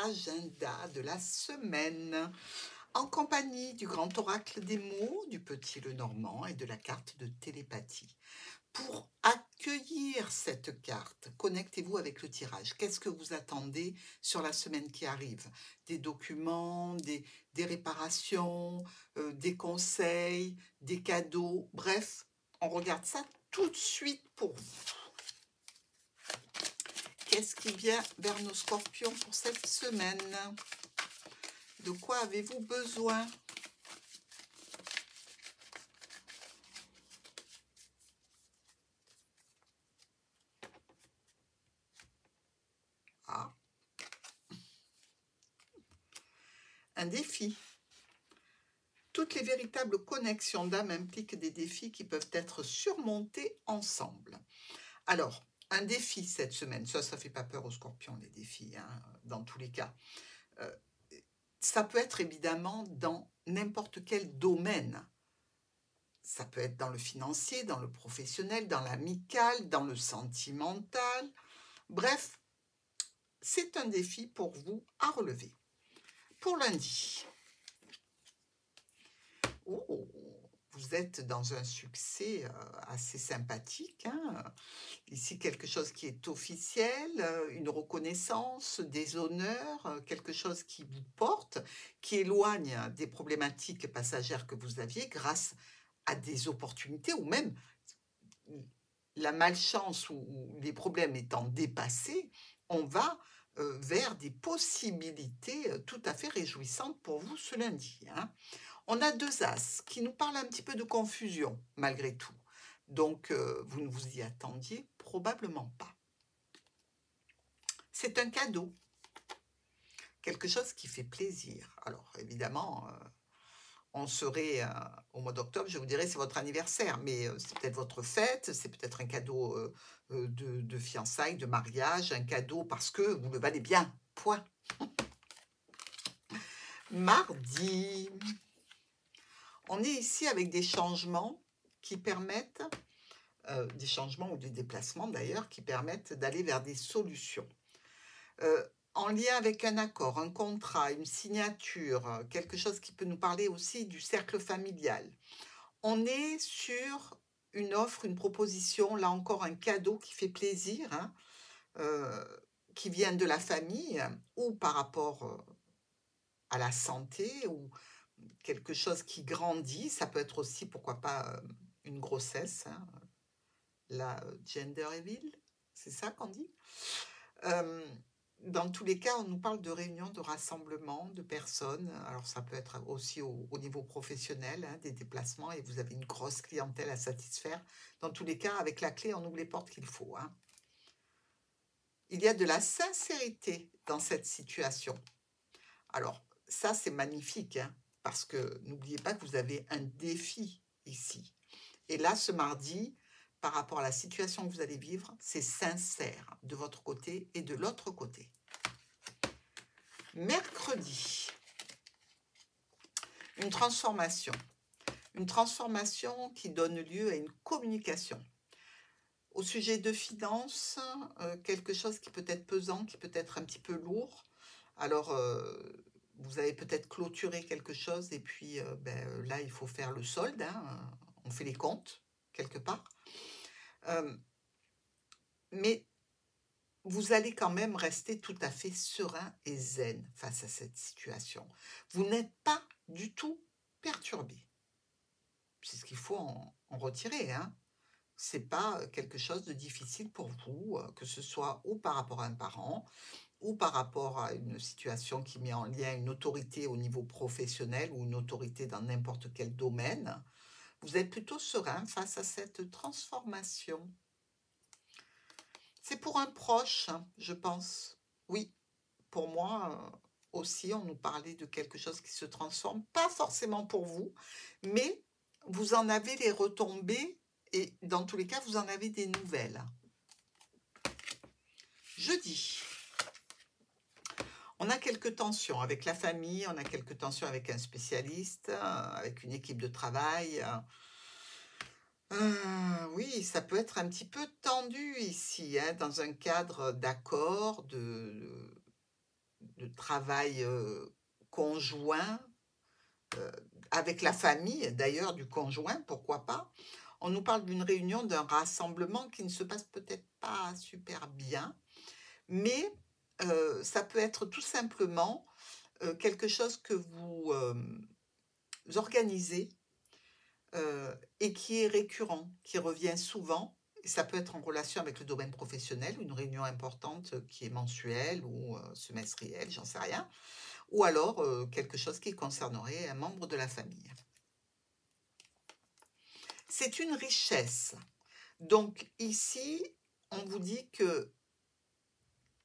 agenda de la semaine, en compagnie du grand oracle des mots, du petit Lenormand et de la carte de télépathie. Pour accueillir cette carte, connectez-vous avec le tirage. Qu'est-ce que vous attendez sur la semaine qui arrive? Des documents, des réparations, des conseils, des cadeaux, bref, on regarde ça tout de suite pour vous. Qu'est-ce qui vient vers nos scorpions pour cette semaine? De quoi avez-vous besoin? Ah, un défi. Toutes les véritables connexions d'âme impliquent des défis qui peuvent être surmontés ensemble. Alors, un défi cette semaine, ça fait pas peur aux scorpions, les défis, hein, dans tous les cas. Ça peut être évidemment dans n'importe quel domaine. Ça peut être dans le financier, dans le professionnel, dans l'amical, dans le sentimental. Bref, c'est un défi pour vous à relever. Pour lundi, vous êtes dans un succès assez sympathique, hein. Ici, quelque chose qui est officiel, une reconnaissance, des honneurs, quelque chose qui vous porte, qui éloigne des problématiques passagères que vous aviez grâce à des opportunités ou même la malchance ou les problèmes étant dépassés, on va vers des possibilités tout à fait réjouissantes pour vous ce lundi, hein. On a 2 as qui nous parlent un petit peu de confusion malgré tout. Donc, vous ne vous y attendiez probablement pas. C'est un cadeau, quelque chose qui fait plaisir. Alors évidemment, on serait au mois d'octobre, je vous dirais c'est votre anniversaire, mais c'est peut-être votre fête, c'est peut-être un cadeau de fiançailles, de mariage, un cadeau parce que vous le valez bien, point. Mardi, on est ici avec des changements qui permettent, des changements ou des déplacements d'ailleurs, qui permettent d'aller vers des solutions. En lien avec un accord, un contrat, une signature, quelque chose qui peut nous parler aussi du cercle familial. On est sur une offre, une proposition, là encore un cadeau qui fait plaisir, hein, qui vient de la famille ou par rapport, à la santé ou quelque chose qui grandit. Ça peut être aussi, pourquoi pas, une grossesse, hein, la gender reveal, c'est ça qu'on dit? Dans tous les cas, on nous parle de réunions, de rassemblements, de personnes. Alors ça peut être aussi au niveau professionnel, hein, des déplacements et vous avez une grosse clientèle à satisfaire. Dans tous les cas, avec la clé, on ouvre les portes qu'il faut, hein. Il y a de la sincérité dans cette situation. Alors ça, c'est magnifique, hein, parce que n'oubliez pas que vous avez un défi ici. Et là, ce mardi, par rapport à la situation que vous allez vivre, c'est sincère de votre côté et de l'autre côté. Mercredi, une transformation. Une transformation qui donne lieu à une communication. Au sujet de finances, quelque chose qui peut être pesant, qui peut être un petit peu lourd. Alors, vous avez peut-être clôturé quelque chose et puis là, il faut faire le solde, hein, on fait les comptes, quelque part. Mais vous allez quand même rester tout à fait serein et zen face à cette situation. Vous n'êtes pas du tout perturbé. C'est ce qu'il faut en retirer, hein. C'est pas quelque chose de difficile pour vous, que ce soit ou par rapport à un parent, ou par rapport à une situation qui met en lien une autorité au niveau professionnel ou une autorité dans n'importe quel domaine. Vous êtes plutôt serein face à cette transformation. C'est pour un proche, je pense. Oui, pour moi aussi, on nous parlait de quelque chose qui se transforme, pas forcément pour vous, mais vous en avez les retombées et dans tous les cas, vous en avez des nouvelles. Jeudi, on a quelques tensions avec la famille, on a quelques tensions avec un spécialiste, avec une équipe de travail. Oui, ça peut être un petit peu tendu ici, hein, dans un cadre d'accord, de travail conjoint, avec la famille d'ailleurs du conjoint, pourquoi pas. On nous parle d'une réunion, d'un rassemblement qui ne se passe peut-être pas super bien, mais ça peut être tout simplement quelque chose que vous organisez et qui est récurrent, qui revient souvent. Et ça peut être en relation avec le domaine professionnel, une réunion importante qui est mensuelle ou semestrielle, j'en sais rien, ou alors quelque chose qui concernerait un membre de la famille. C'est une richesse. Donc ici, on vous dit que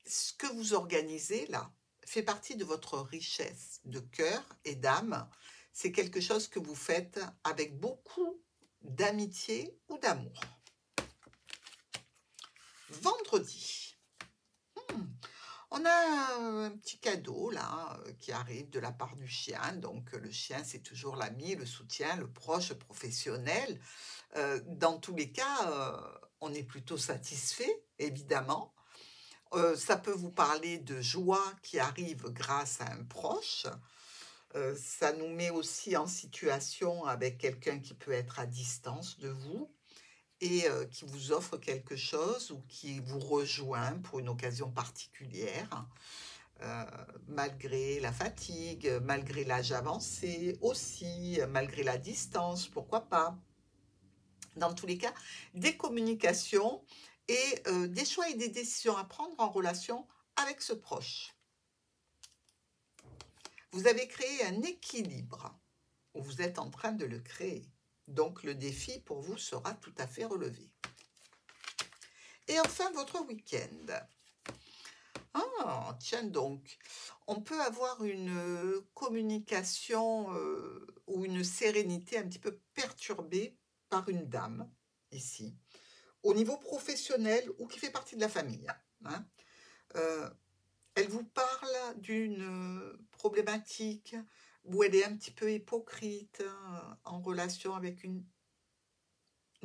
ce que vous organisez là fait partie de votre richesse de cœur et d'âme. C'est quelque chose que vous faites avec beaucoup d'amitié ou d'amour. Vendredi, on a un petit cadeau là qui arrive de la part du chien. Donc le chien, c'est toujours l'ami, le soutien, le proche professionnel. Dans tous les cas, on est plutôt satisfait, évidemment. Ça peut vous parler de joie qui arrive grâce à un proche. Ça nous met aussi en situation avec quelqu'un qui peut être à distance de vous et qui vous offre quelque chose ou qui vous rejoint pour une occasion particulière, malgré la fatigue, malgré l'âge avancé aussi, malgré la distance, pourquoi pas. Dans tous les cas, des communications et des choix et des décisions à prendre en relation avec ce proche. Vous avez créé un équilibre, ou vous êtes en train de le créer. Donc, le défi pour vous sera tout à fait relevé. Et enfin, votre week-end. Ah, tiens donc, on peut avoir une communication ou une sérénité un petit peu perturbée par une dame, ici, au niveau professionnel ou qui fait partie de la famille. Hein. Elle vous parle d'une problématique où elle est un petit peu hypocrite en relation avec une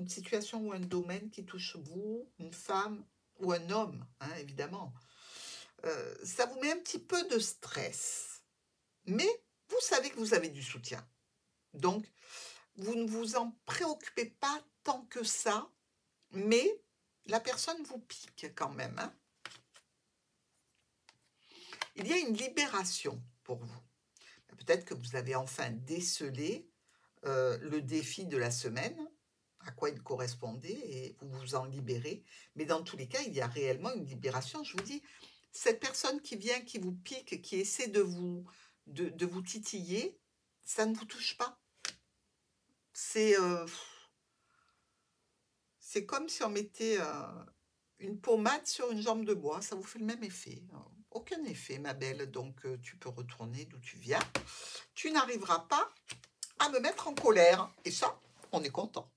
situation ou un domaine qui touche vous, une femme ou un homme, hein, évidemment. Ça vous met un petit peu de stress. Mais vous savez que vous avez du soutien. Donc, vous ne vous en préoccupez pas tant que ça, mais la personne vous pique quand même. Hein. Il y a une libération pour vous. Peut-être que vous avez enfin décelé le défi de la semaine, à quoi il correspondait, et vous vous en libérez. Mais dans tous les cas, il y a réellement une libération. Je vous dis, cette personne qui vient, qui vous pique, qui essaie de vous titiller, ça ne vous touche pas. C'est comme si on mettait une pommade sur une jambe de bois, ça vous fait le même effet. Aucun effet, ma belle, donc tu peux retourner d'où tu viens. Tu n'arriveras pas à me mettre en colère, et ça, on est content.